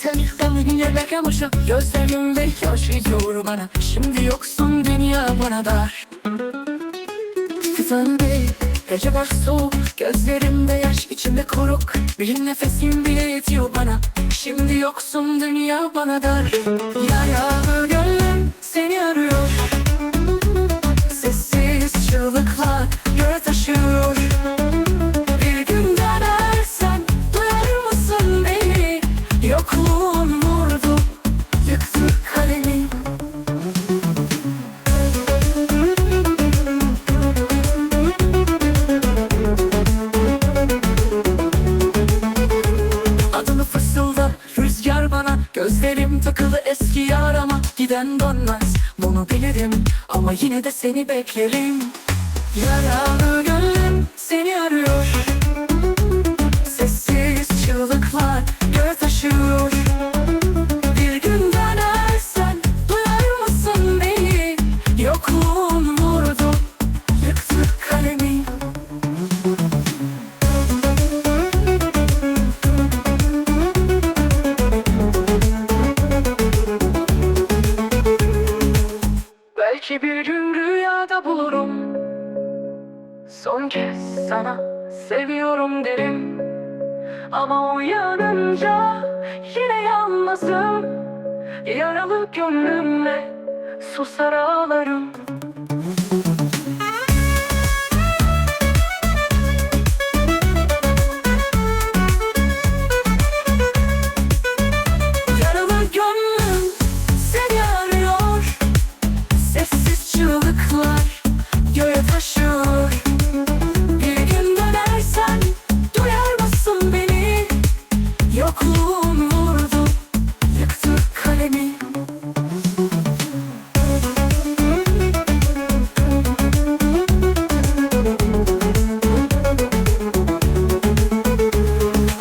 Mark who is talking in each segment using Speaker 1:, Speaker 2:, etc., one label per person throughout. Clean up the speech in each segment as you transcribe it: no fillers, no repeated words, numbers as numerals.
Speaker 1: Zaten yine beklemişim, gözlerimde yaş ediyor bana. Şimdi yoksun, dünya bana dar. Kızan değil, gece var soğuk, gözlerimde yaş, içimde koruk. Bir nefesim bile yetiyor bana. Şimdi yoksun, dünya bana dar. Yaralı gönlüm seni arıyor. Sessiz çığlıklar göğe taşıyor. Bir gün dönersen duyar mısın beni? Yokluğun vurdu, yıktı kalemi. Adını fısılda rüzgar bana, gözlerim takılı eski yarama. Giden dönmez, bunu bilirim, ama yine de seni beklerim. Yaralı gönlüm seni arıyor. Sessiz çığlıklar göğe taşıyor. Bir gün dönersen duyar mısın beni? Yokluğun vurdu, yıktı kalemi. Belki bir gün rüyada bulurum, son kez sana seviyorum derim. Ama uyanınca yine yalnızım. Yaralı gönlümle susar ağlarım. Yaralı gönlüm seni arıyor. Sessiz çığlıklar göğe taşıyor. Bir gün dönersen duyar mısın beni? Yokluğun vurdu, yıktı kalemi.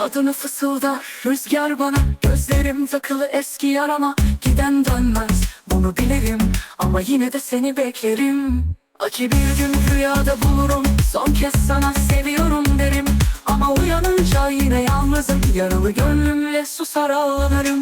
Speaker 1: Adını fısılda rüzgar bana, gözlerim takılı eski yarama. Giden dönmez, bunu bilirim, ama yine de seni beklerim. Acı bir gün rüyada bulurum, son kez sana seviyorum derim. Ama uyanınca yine yalnızım. Yaralı gönlümle susar ağlarım.